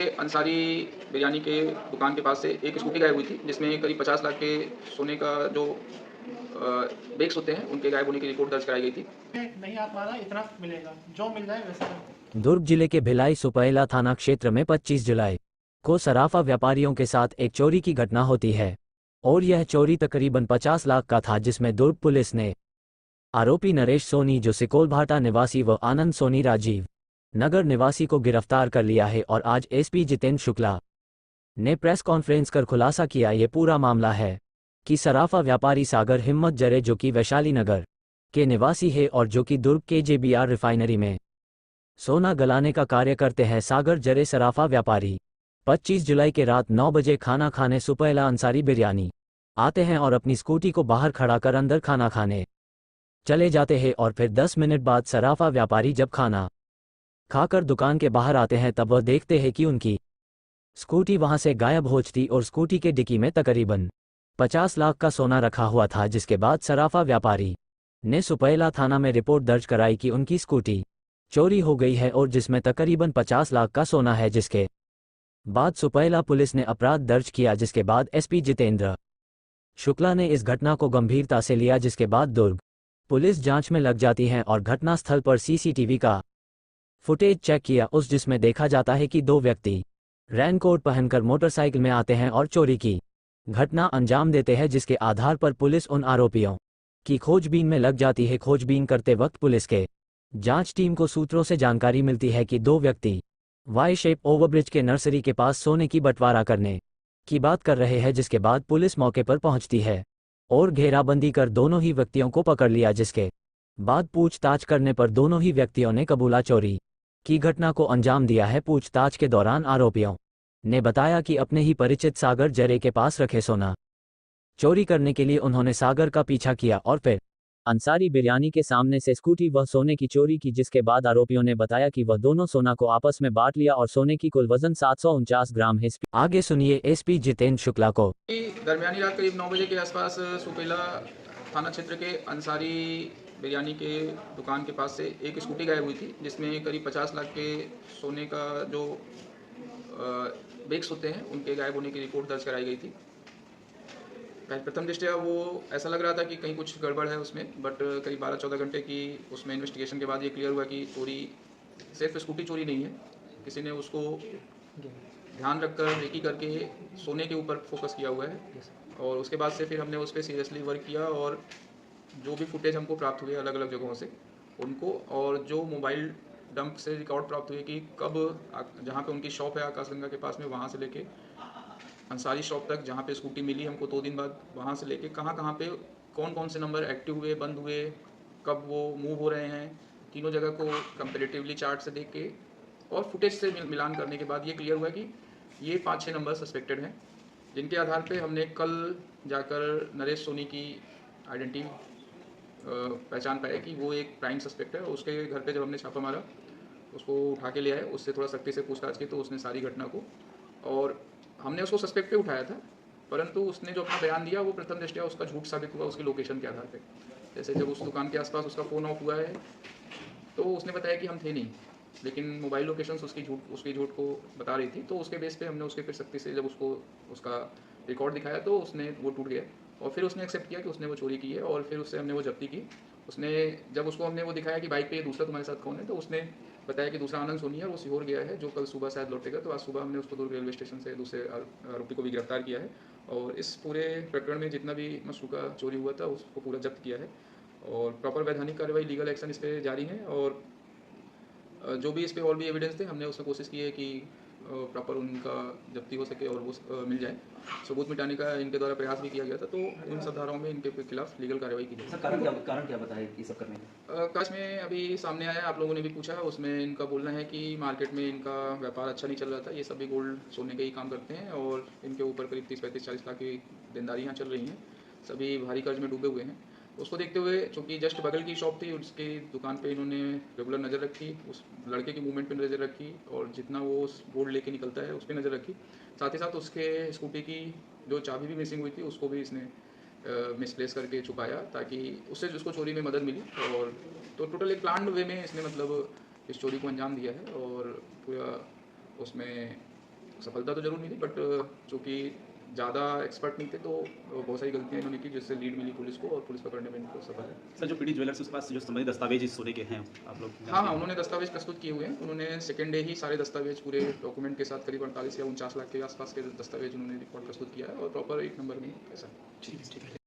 अंसारी बिरयानी के दुकान के पास से एक स्कूटी गायब हुई थी, जिसमें करीब 50 लाख के सोने का जो बेक्स होते हैं उनके गायब होने की रिपोर्ट दर्ज कराई गई थी। नहीं आ पा रहा, इतना मिलेगा, जो मिल जाए वैसे करते। दुर्ग जिले के भिलाई सुपैला थाना क्षेत्र में 25 जुलाई को सराफा व्यापारियों के साथ एक चोरी की घटना होती है और यह चोरी तकरीबन 50 लाख का था, जिसमें दुर्ग पुलिस ने आरोपी नरेश सोनी जो सिकोलभाटा निवासी व आनंद सोनी राजीव नगर निवासी को गिरफ्तार कर लिया है और आज एसपी जितेंद्र शुक्ला ने प्रेस कॉन्फ्रेंस कर खुलासा किया। ये पूरा मामला है कि सराफा व्यापारी सागर हिम्मत जरे जो कि वैशाली नगर के निवासी है और जो कि दुर्ग के जेबीआर रिफाइनरी में सोना गलाने का कार्य करते हैं। सागर जरे सराफा व्यापारी 25 जुलाई के रात 9 बजे खाना खाने सुपैला अंसारी बिरयानी आते हैं और अपनी स्कूटी को बाहर खड़ा कर अंदर खाना खाने चले जाते हैं और फिर 10 मिनट बाद सराफा व्यापारी जब खाना खाकर दुकान के बाहर आते हैं तब वह देखते हैं कि उनकी स्कूटी वहां से गायब हो चुकी और स्कूटी के डिक्की में तकरीबन 50 लाख का सोना रखा हुआ था। जिसके बाद सराफा व्यापारी ने सुपैला थाना में रिपोर्ट दर्ज कराई कि उनकी स्कूटी चोरी हो गई है और जिसमें तकरीबन 50 लाख का सोना है। जिसके बाद सुपैला पुलिस ने अपराध दर्ज किया, जिसके बाद एसपी जितेंद्र शुक्ला ने इस घटना को गंभीरता से लिया। जिसके बाद दुर्ग पुलिस जांच में लग जाती है और घटनास्थल पर सीसीटीवी का फुटेज चेक किया, जिसमें देखा जाता है कि 2 व्यक्ति रेनकोट पहनकर मोटरसाइकिल में आते हैं और चोरी की घटना अंजाम देते हैं। जिसके आधार पर पुलिस उन आरोपियों की खोजबीन में लग जाती है। खोजबीन करते वक्त पुलिस के जांच टीम को सूत्रों से जानकारी मिलती है कि 2 व्यक्ति वाई शेप ओवरब्रिज के नर्सरी के पास सोने की बंटवारा करने की बात कर रहे हैं। जिसके बाद पुलिस मौके पर पहुंचती है और घेराबंदी कर दोनों ही व्यक्तियों को पकड़ लिया। जिसके बाद पूछताछ करने पर दोनों ही व्यक्तियों ने कबूला चोरी की घटना को अंजाम दिया है। पूछताछ के दौरान आरोपियों ने बताया कि अपने ही परिचित सागर जरे के पास रखे सोना चोरी करने के लिए उन्होंने सागर का पीछा किया और फिर अंसारी बिरयानी के सामने से स्कूटी व सोने की चोरी की। जिसके बाद आरोपियों ने बताया कि वह दोनों सोना को आपस में बांट लिया और सोने की कुल वजन 749 ग्राम है। आगे सुनिए एसपी जितेंद्र शुक्ला को। दरमियानी रात करीब 9 बजे के आसपास सुपेला थाना क्षेत्र के अंसारी बिरयानी के दुकान के पास से एक स्कूटी गायब हुई थी, जिसमें करीब 50 लाख के सोने का जो बेक्स होते हैं उनके गायब होने की रिपोर्ट दर्ज कराई गई थी। प्रथम दृष्टया वो ऐसा लग रहा था कि कहीं कुछ गड़बड़ है उसमें, बट करीब 12-14 घंटे की उसमें इन्वेस्टिगेशन के बाद ये क्लियर हुआ कि चोरी सिर्फ स्कूटी चोरी नहीं है, किसी ने उसको ध्यान रखकर रेकी करके सोने के ऊपर फोकस किया हुआ है। और उसके बाद से फिर हमने उस पर सीरियसली वर्क किया और जो भी फुटेज हमको प्राप्त हुए अलग अलग जगहों से उनको, और जो मोबाइल डंप से रिकॉर्ड प्राप्त हुए कि कब जहाँ पे उनकी शॉप है आकाशगंगा के पास में, वहाँ से लेके अंसारी शॉप तक जहाँ पे स्कूटी मिली हमको 2 दिन बाद, वहाँ से लेके कहाँ कहाँ पे कौन कौन से नंबर एक्टिव हुए, बंद हुए, कब वो मूव हो रहे हैं, तीनों जगह को कंपेरेटिवली चार्ट से देख के और फुटेज से मिलान करने के बाद ये क्लियर हुआ कि ये 5-6 नंबर सस्पेक्टेड हैं, जिनके आधार पे हमने कल जाकर नरेश सोनी की आइडेंटिटी पहचान पाया कि वो एक प्राइम सस्पेक्ट है। और उसके घर पे जब हमने छापा मारा, उसको उठा के ले आए, उससे थोड़ा सख्ती से पूछताछ की तो उसने सारी घटना को, और हमने उसको सस्पेक्ट पे उठाया था, परंतु उसने जो अपना बयान दिया वो प्रथम दृष्टया उसका झूठ साबित हुआ उसकी लोकेशन के आधार पे। जैसे जब उस दुकान के आसपास उसका फ़ोन ऑफ हुआ है तो उसने बताया कि हम थे नहीं, लेकिन मोबाइल लोकेशंस उसकी झूठ को बता रही थी। तो उसके बेस पे हमने उसके फिर सख्ती से जब उसको उसका रिकॉर्ड दिखाया तो उसने वो टूट गया और फिर उसने एक्सेप्ट किया कि उसने वो चोरी की है और फिर उससे हमने वो जब्ती की। उसने जब उसको हमने वो दिखाया कि बाइक पे ये दूसरा तुम्हारे साथ कौन है, तो उसने बताया कि दूसरा आनंद सोनी है और वो सीहोर गया है, जो कल सुबह शायद लौटेगा। तो आज सुबह हमने उसको दुर्ग रेलवे स्टेशन से दूसरे आरोपी को भी गिरफ्तार किया है और इस पूरे प्रकरण में जितना भी मशरूका चोरी हुआ था उसको पूरा जब्त किया है और प्रॉपर वैधानिक कार्रवाई लीगल एक्शन इस पर जारी है। और जो भी इस पर और भी एविडेंस थे हमने उसमें कोशिश की है कि प्रॉपर उनका जब्ती हो सके और वो मिल जाए। सबूत मिटाने का इनके द्वारा प्रयास भी किया गया था, तो इन सब धाराओं में इनके खिलाफ लीगल कार्रवाई की जाए। सर कारण क्या बताया ये सब करने का? काश में अभी सामने आया, आप लोगों ने भी पूछा, उसमें इनका बोलना है कि मार्केट में इनका व्यापार अच्छा नहीं चल रहा था। ये सभी गोल्ड सोने के ही काम करते हैं और इनके ऊपर करीब 30-35-40 लाख की देनदारियाँ चल रही हैं, सभी भारी कर्ज में डूबे हुए हैं। उसको देखते हुए चूँकि जस्ट बगल की शॉप थी, उसकी दुकान पे इन्होंने रेगुलर नज़र रखी, उस लड़के की मूवमेंट पे नज़र रखी और जितना वो उस गोल्ड लेके निकलता है उस पर नज़र रखी। साथ ही साथ उसके स्कूटी की जो चाबी भी मिसिंग हुई थी उसको भी इसने मिसप्लेस करके छुपाया ताकि उससे उसको चोरी में मदद मिली। और तो टोटल एक प्लान्ड वे में इसने मतलब इस चोरी को अंजाम दिया है और पूरा उसमें सफलता तो जरूर मिली, बट चूँकि ज़्यादा एक्सपर्ट नहीं थे तो बहुत सारी गलतियाँ इन्होंने की, जिससे लीड मिली पुलिस को और पुलिस पकड़ने में इनको सफल है। सर, जो पीडी ज्वेलर्स उसके पास जो संबंधित दस्तावेज इस सोने के हैं आप लोग हाँ हाँ, उन्होंने दस्तावेज प्रस्तुत किए हुए हैं। उन्होंने सेकेंड डे ही सारे दस्तावेज पूरे डॉक्यूमेंट के साथ करीब 48 या 49 लाख के आसपास के दस्तावेज उन्होंने रिकॉर्ड प्रस्तुत किया है और प्रॉपर 1 नंबर में पैसा। ठीक है।